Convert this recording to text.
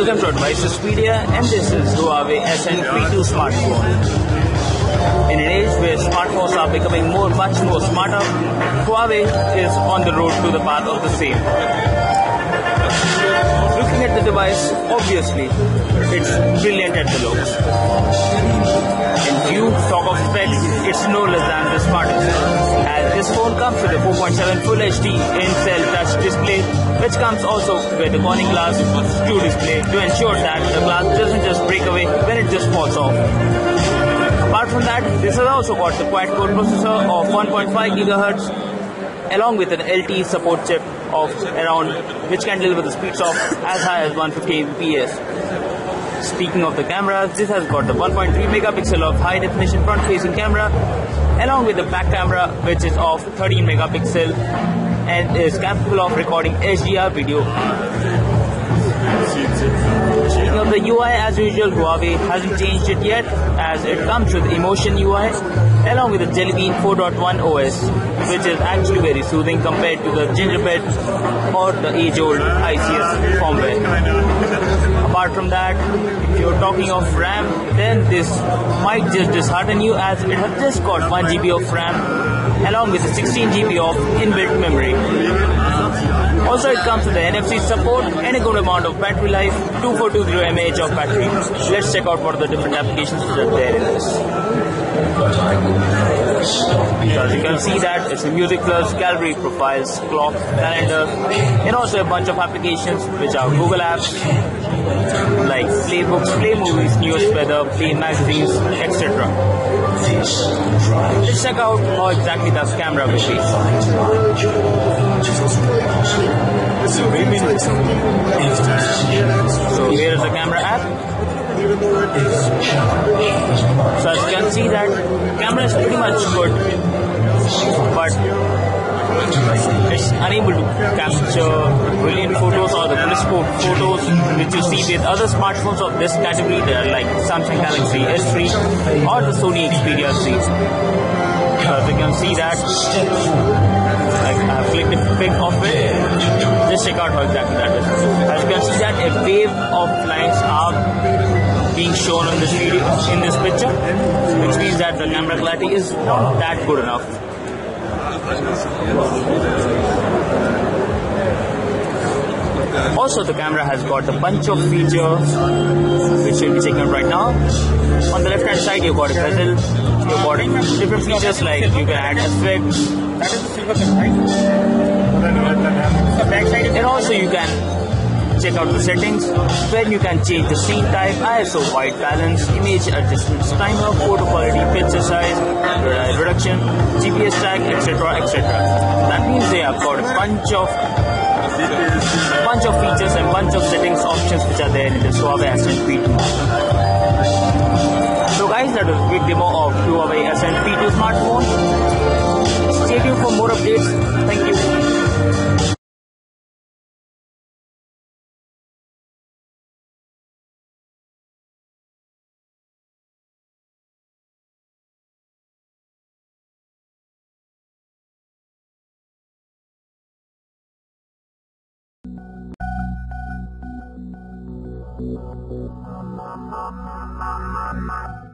Welcome to Advices Media, and this is Huawei SN-P2 smartphone. In an age where smartphones are becoming much more smarter, Huawei is on the road to the path of the same. Looking at the device, obviously, it's brilliant at the looks. If you talk of specs, it's no less than the smartest. As this phone comes with a 4.7 Full HD in-cell touch display, which comes also with a Corning Glass 2 display to ensure that the glass doesn't just break away when it just falls off. Apart from that, this has also got the quad-core processor of 1.5 GHz along with an LTE support chip of around which can deliver the speeds of as high as 150 Mbps. Speaking of the camera, this has got the 1.3 megapixel of high definition front facing camera along with the back camera which is of 13 megapixel and is capable of recording HDR video. Speaking of the UI, as usual, Huawei hasn't changed it yet as it comes with Emotion UI along with the Jelly Bean 4.1 OS, which is actually very soothing compared to the Gingerbread or the age-old ICS firmware. Apart from that, if you're talking of RAM, then this might just dishearten you as it has just got 1 GB of RAM along with 16 GB of inbuilt memory. Also, it comes with the NFC support and a good amount of battery life, 2420 mAh of battery. Let's check out what are the different applications that are there in this. As you can see that it's a music plus, gallery, profiles, clock, calendar, and also a bunch of applications which are Google apps like Play Books, Play Movies, News, Weather, Play Magazines, etc. Let's check out how exactly the camera will be. So here is the camera app. So as you can see that camera is pretty much good, but it's unable to capture brilliant photos or the crisp photos which you see with other smartphones of this category that are like Samsung Galaxy S3 or the Sony Xperia 3. So as you can see that I have clicked a pic of it. Just check out how exactly that is. As you can see that a wave of lines are being shown on this video, in this picture, which means that the camera clarity is not that good enough. Also, the camera has got a bunch of features which we'll be checking out right now. On the left hand side, you've got a bezel, you've got different features like you can add effects, that is the silver cut, right? And also you can check out the settings where you can change the scene type, ISO, white balance, image adjustments, timer, photo quality, picture size, reduction, GPS tag, etc. etc. That means they have got a bunch of features and bunch of settings options which are there in this Huawei SN-P2. So guys, that was a quick demo of Huawei SN-P2 smartphone. Stay tuned for more updates. Thank you. Thank you.